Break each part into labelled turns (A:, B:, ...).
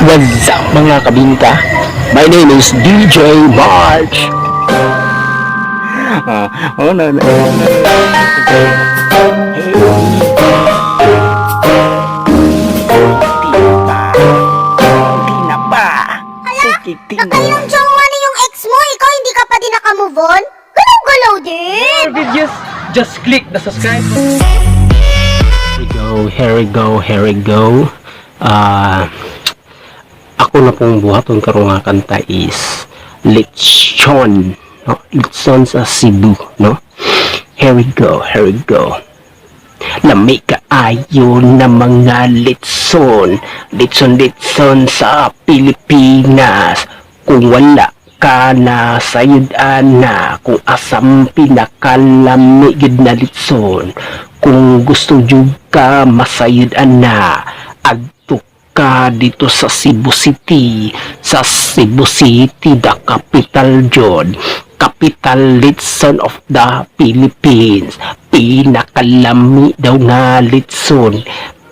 A: What's up mga kabinta? My name is DJ March. Oh no no. Tina pa. Sige, Tina.
B: Yung jowa ni yung ex mo, ikaw hindi ka pa din nakamove on? Galaw-galaw din!
C: More videos, just click the subscribe.
A: Here we go. Ako na pong buhaton karong nga kanta is Lechon, no? Lechon sa Cebu, no? Here we go. Lamig kaayo na mga litson sa Pilipinas. Kung wala ka na sayudan na, kung asam pinakalamig na litson, kung gusto jud ka masayudan na, adto ka dito sa Cebu City, the capital jud, capital litson of the Philippines. Pinakalami daw nga litson,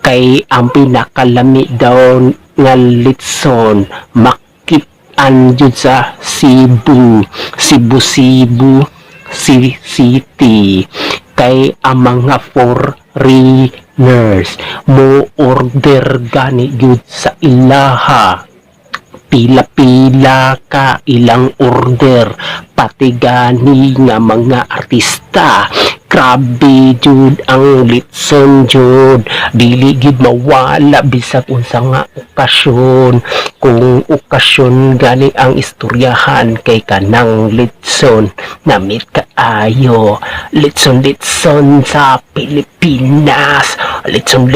A: kay ang pinakalami daw nga litson makitaan jud sa Cebu City, kay ang mga foreigners mo order gani jud sa ilaha. Pila-pila ka ilang order, pati gani nga mga artista. Grabe jud ang litson jud, dili gid mawala bisag unsa nga okasyon. Kung okasyon gani ang istoryahan, kay kanang litson namit kaayo. Litson sa Pilipinas, litson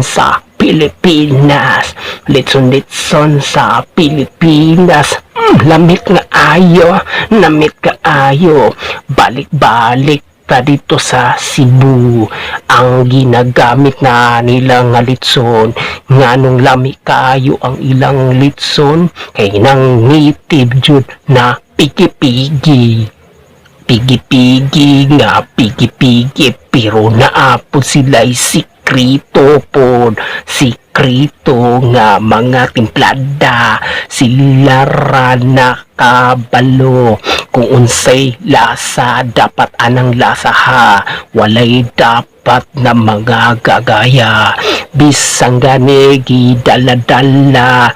A: sa Pilipinas, litson sa Pilipinas. Lamit nga ayo, namit kaayo. Balik-balik ta dito sa Cebu. Ang ginagamit na nilang litson, nganong lami kaayo ang ilang litson, kay nang native jud na pigi-pigi, pero naapod sila'y sikrito nga mga timplada. Sila ra nakabalo kung unsay lasa, dapat anang lasa ha, walay dapat na mga gagaya. Bisang gani gidala-dala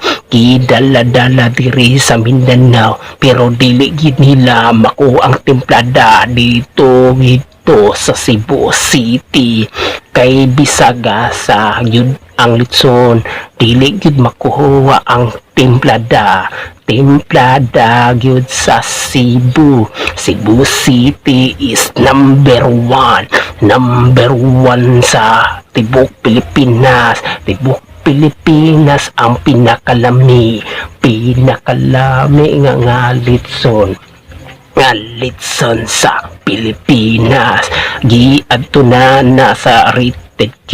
A: diri sa Mindanao, pero dili gid nila makuha ang timplada dito sa Cebu City. Kay bisaga sa yun ang litson, dili gid makuha ang templada gyud sa Cebu City is number one sa tibok Pilipinas. Ang pinakalami nga litson sa Pilipinas. Giadto na sa rated K,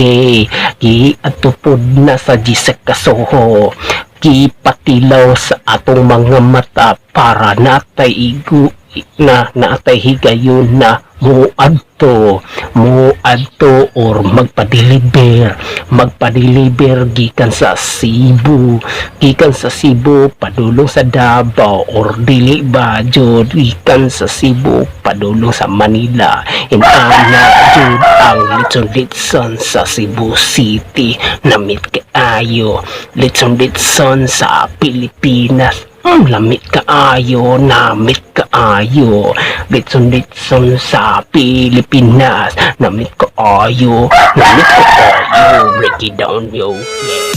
A: giadto pod na sa Gisek Kasoho, gipatilaw sa atong mga mata para natay higayon na muadto or magpa-deliver gikan sa Cebu padulong sa Davao, or dili ba jud gikan sa Cebu padulong sa Manila. Inana jud ang litson sa Cebu City, namit kaayo. Litson sa Pilipinas, lamit kaayo, namit kaayo. Litson sa Pilipinas, namit kaayo. Break it down, yo. Yeah.